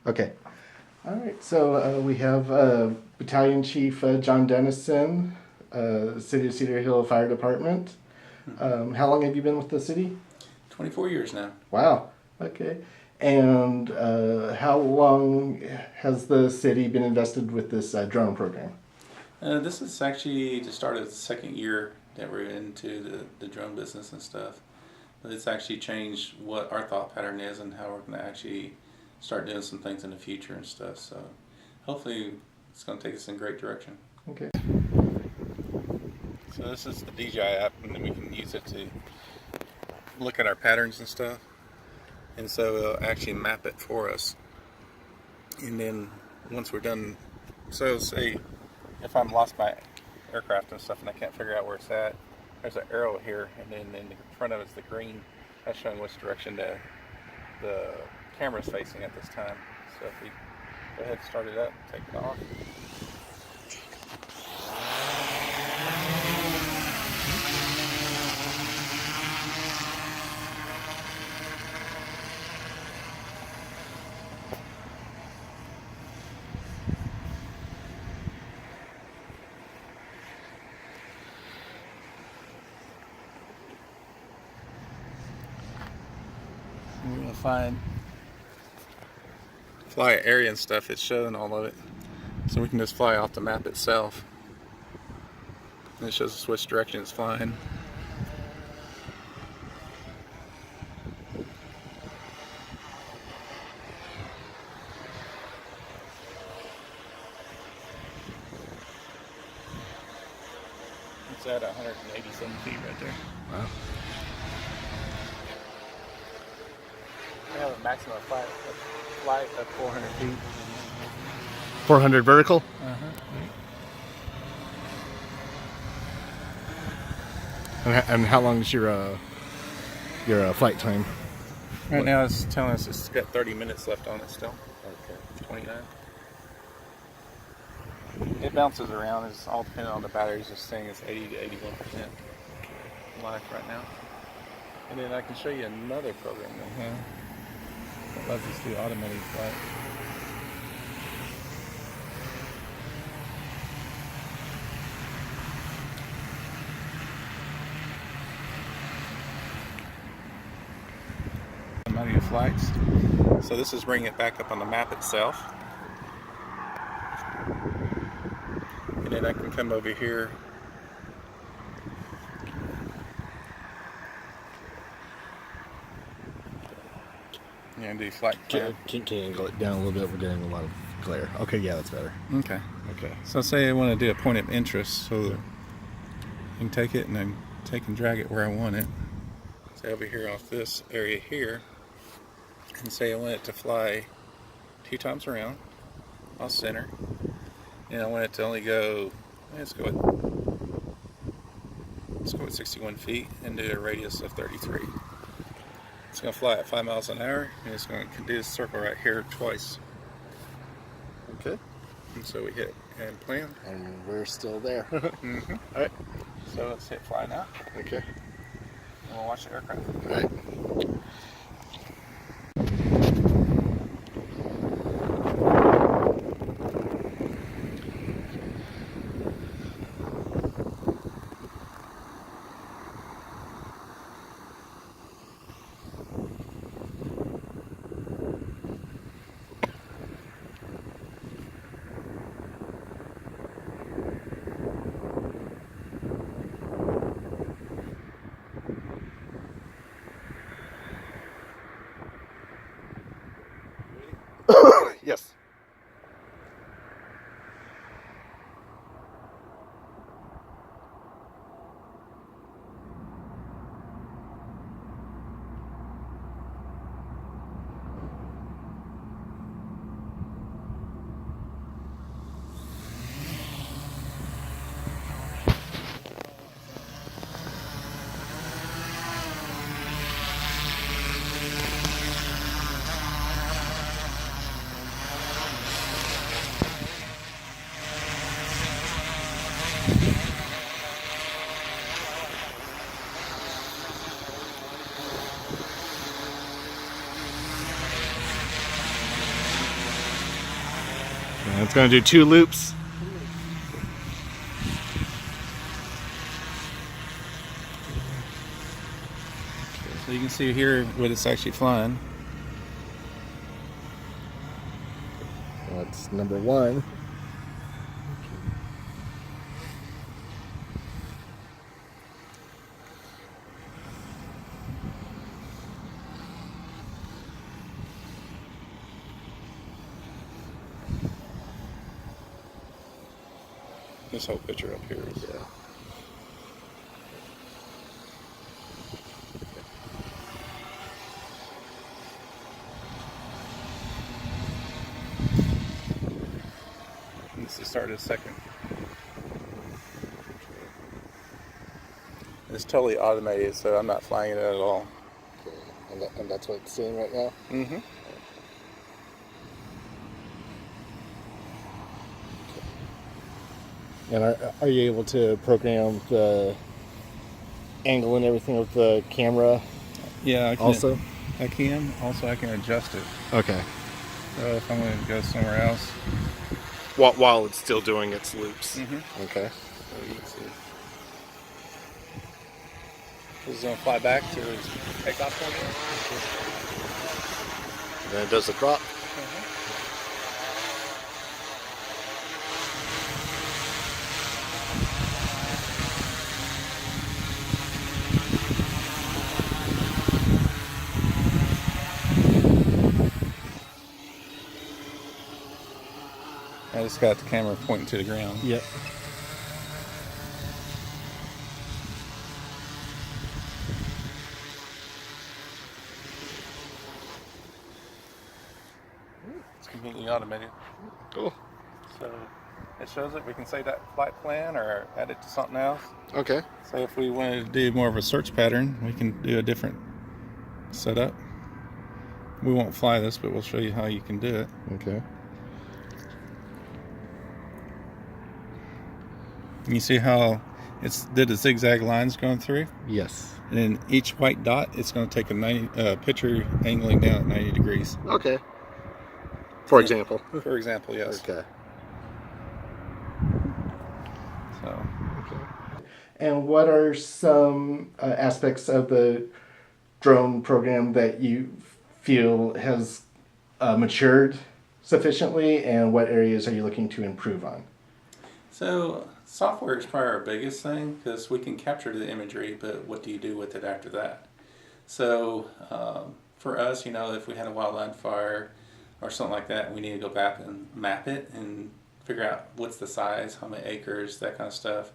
Okay. All right. So we have Battalion Chief John Denison, City of Cedar Hill Fire Department. How long have you been with the city? 24 years now. Wow. Okay. And how long has the city been invested with this drone program? This is actually to start the second year that we're into the drone business and stuff. But it's actually changed what our thought pattern is and how we're going to actually start doing some things in the future and stuff. So hopefully it's going to take us in a great direction. Okay. So this is the DJI app, and then we can use it to look at our patterns and stuff. And so it'll actually map it for us. And then once we're done, so say if I'm lost my aircraft and stuff and I can't figure out where it's at, there's an arrow here, and then in front of it's the green. That's showing which direction the camera's facing at this time. So if we go ahead and start it up, take it off. We're going to fly area and stuff. It's showing all of it. So we can just fly off the map itself. And it shows us which direction it's flying. It's at 187 feet right there. Wow. We have a maximum flight of 400 feet. 400 vertical? And how long is your flight time? Right now it's telling us it's got 30 minutes left on it still. Okay. 29. It bounces around. It's all depending on the batteries. It's saying it's 80 to 81% life right now. And then I can show you another program we have that lets us do automated flight. Automated flights. So this is bringing it back up on the map itself. And then I can come over here and do flight plan. Can you angle it down a little bit? We're getting a lot of glare. Okay, yeah, that's better. Okay. Okay. So say I want to do a point of interest, so I can take it and then take and drag it where I want it. Say over here off this area here, and say I want it to fly 2 times around, off center, and I want it to only go, let's go with 61 feet and do a radius of 33. It's going to fly at 5 miles an hour, and it's going to do this circle right here twice. Okay. And so we hit and plan. And we're still there. Mm-hmm. All right. So let's hit fly now, Okay. and we'll watch the aircraft. All right. Yes. And it's going to do 2 loops. So you can see here what it's actually flying. That's number 1. This whole picture up here is. Yeah. This is started second. It's totally automated, so I'm not flying it at all. Okay. And that's what it's seeing right now? Mm-hmm. And are you able to program the angle and everything with the camera? Yeah, I can. Also? I can. Also, I can adjust it. Okay. So if I'm going to go somewhere else. While it's still doing its loops? Mm-hmm. Okay. So you can see. This is going to fly back to its takeoff point. And then it does the crop? I just got the camera pointing to the ground. Yep. It's completely automated. Cool. So it shows it. We can save that flight plan or add it to something else. Okay. So if we wanted to do more of a search pattern, we can do a different setup. We won't fly this, but we'll show you how you can do it. Okay. You see how it's did the zigzag lines going through? Yes. And then each white dot, it's going to take a picture angling down at 90 degrees. Okay. For example? For example, yes. Okay. So. Okay. And what are some aspects of the drone program that you feel has matured sufficiently, and what areas are you looking to improve on? So software is probably our biggest thing because we can capture the imagery, but what do you do with it after that? So for us, if we had a wildland fire or something like that, we need to go back and map it and figure out what's the size, how many acres, that kind of stuff.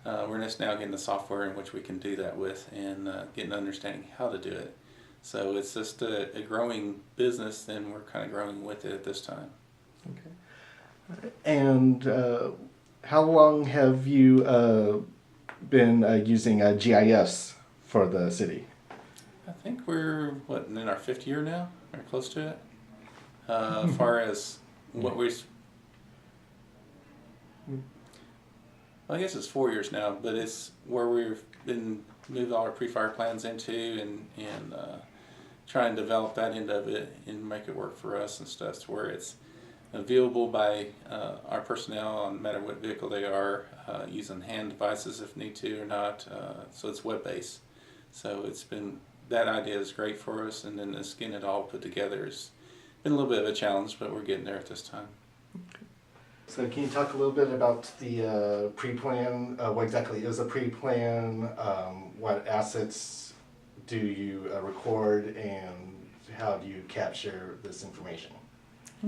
We're just now getting the software in which we can do that with and getting an understanding how to do it. So it's just a growing business, and we're kind of growing with it at this time. Okay. And how long have you been using GIS for the city? I think we're, in our 5th year now, or close to it. As far as what we're... I guess it's 4 years now, but it's where we've been moved all our pre-fire plans into and try and develop that end of it and make it work for us and stuff to where it's viewable by our personnel, no matter what vehicle they are, using hand devices if need to or not. So it's web-based. So it's been, that idea is great for us, and then just getting it all put together has been a little bit of a challenge, but we're getting there at this time. Okay. So can you talk a little bit about the pre-plan? What exactly is a pre-plan? What assets do you record, and how do you capture this information?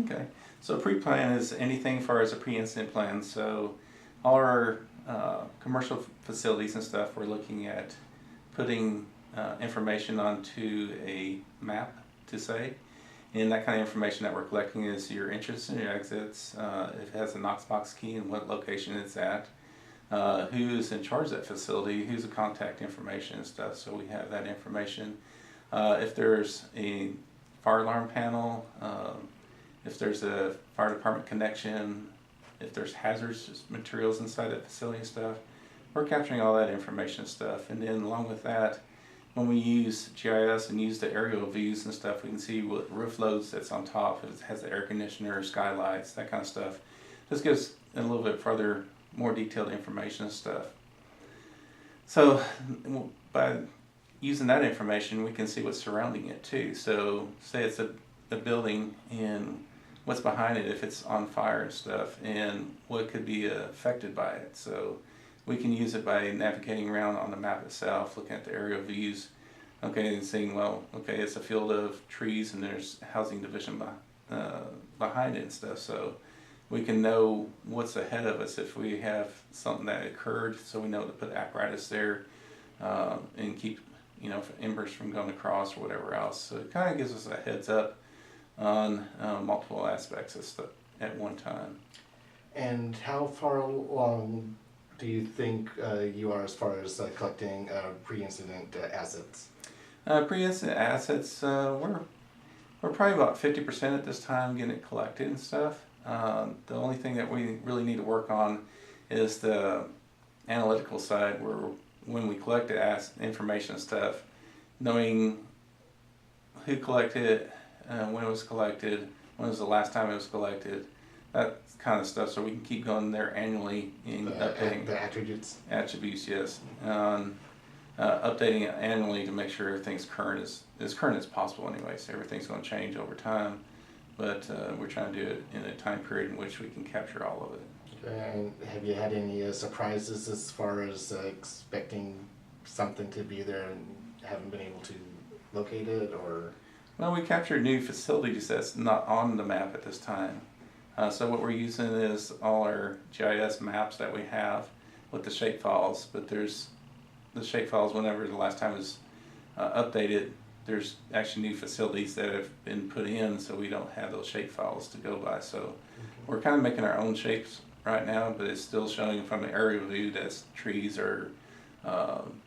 Okay, so pre-plan is anything as far as a pre-incident plan. So all our commercial facilities and stuff, we're looking at putting information onto a map, to say. And that kind of information that we're collecting is your entrance and your exits. It has a Knox box key and what location it's at. Who's in charge of that facility, who's the contact information and stuff. So we have that information. If there's a fire alarm panel, if there's a fire department connection, if there's hazardous materials inside that facility and stuff, we're capturing all that information and stuff. And then along with that, when we use GIS and use the aerial views and stuff, we can see what roof loads that's on top. If it has the air conditioner, skylights, that kind of stuff. This gives a little bit further, more detailed information and stuff. So by using that information, we can see what's surrounding it too. So say it's a building and what's behind it, if it's on fire and stuff, and what could be affected by it. So we can use it by navigating around on the map itself, looking at the aerial views, okay, and saying, well, okay, it's a field of trees and there's housing division behind it and stuff. So we can know what's ahead of us if we have something that occurred, so we know to put apparatus there and keep, embers from going across or whatever else. So it kind of gives us a heads up on multiple aspects of stuff at one time. And how far along do you think you are as far as collecting pre-incident assets? Pre-incident assets, we're probably about 50% at this time getting it collected and stuff. The only thing that we really need to work on is the analytical side, where when we collect the information and stuff, knowing who collected it, when it was collected, when was the last time it was collected, that kind of stuff, so we can keep going there annually and updating the attributes. Attributes, yes. Updating it annually to make sure everything's current, as current as possible anyway. So everything's going to change over time, but we're trying to do it in a time period in which we can capture all of it. Okay. And have you had any surprises as far as expecting something to be there and haven't been able to locate it, or? Well, we captured new facilities that's not on the map at this time. So what we're using is all our GIS maps that we have with the shapefiles, but there's the shapefiles, whenever the last time was updated, there's actually new facilities that have been put in, so we don't have those shapefiles to go by. So we're kind of making our own shapes right now, but it's still showing from the aerial view that's trees or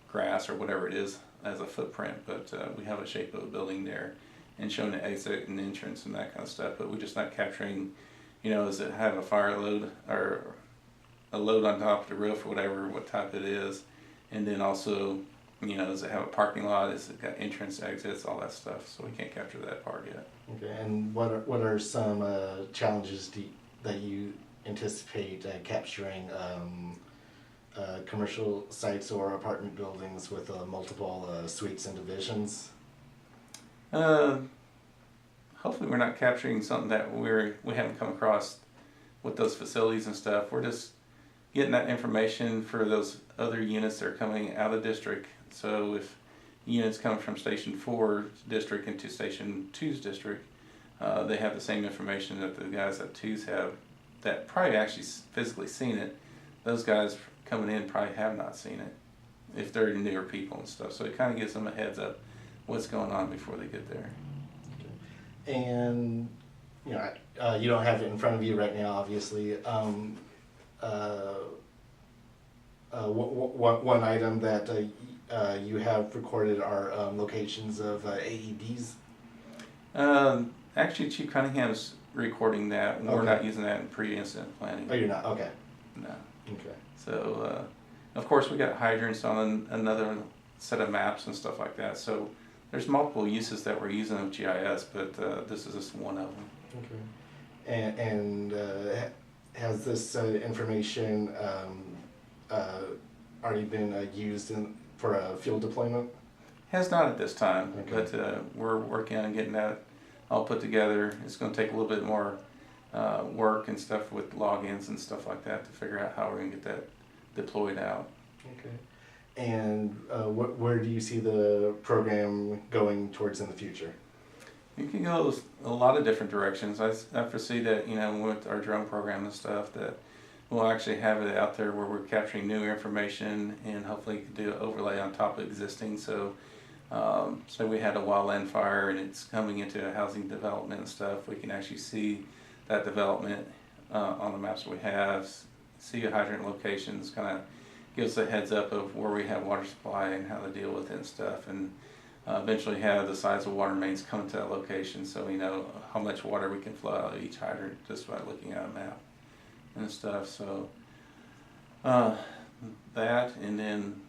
grass or whatever it is as a footprint, but we have a shape of a building there and showing the exit and entrance and that kind of stuff, but we're just not capturing, does it have a fire load or a load on top of the roof or whatever, what type it is, and then also, does it have a parking lot, has it got entrance, exits, all that stuff, so we can't capture that part yet. Okay, and what are some challenges that you anticipate capturing commercial sites or apartment buildings with multiple suites and divisions? Hopefully we're not capturing something that we haven't come across with those facilities and stuff. We're just getting that information for those other units that are coming out of district. So if units come from Station 4's district into Station 2's district, they have the same information that the guys at 2's have that probably actually physically seen it. Those guys coming in probably have not seen it if they're newer people and stuff. So it kind of gives them a heads up what's going on before they get there. Okay. And you don't have it in front of you right now, obviously. One item that you have recorded are locations of AEDs. Actually, Chief Cunningham's recording that. Okay. We're not using that in pre-incident planning. Oh, you're not? Okay. No. Okay. So, of course, we got hydrants on another set of maps and stuff like that. So there's multiple uses that we're using of GIS, but this is just one of them. Okay. And has this information already been used for a field deployment? Has not at this time, okay. But we're working on getting that all put together. It's going to take a little bit more work and stuff with logins and stuff like that to figure out how we're going to get that deployed out. Okay. And where do you see the program going towards in the future? It can go a lot of different directions. I foresee that, with our drone program and stuff, that we'll actually have it out there where we're capturing new information and hopefully do an overlay on top of existing. So, say we had a wildland fire and it's coming into a housing development and stuff, we can actually see that development on the maps we have, see a hydrant locations, kind of gives a heads up of where we have water supply and how to deal with it and stuff, and eventually have the size of water mains come to that location so we know how much water we can flow out of each hydrant just by looking at a map and stuff. So that, and then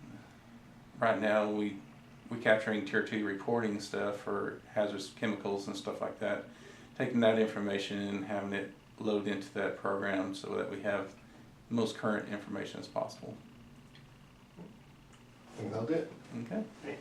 right now we we capturing tier 2 reporting stuff for hazardous chemicals and stuff like that, taking that information and having it load into that program so that we have the most current information as possible. I think that'll do it. Okay. Great.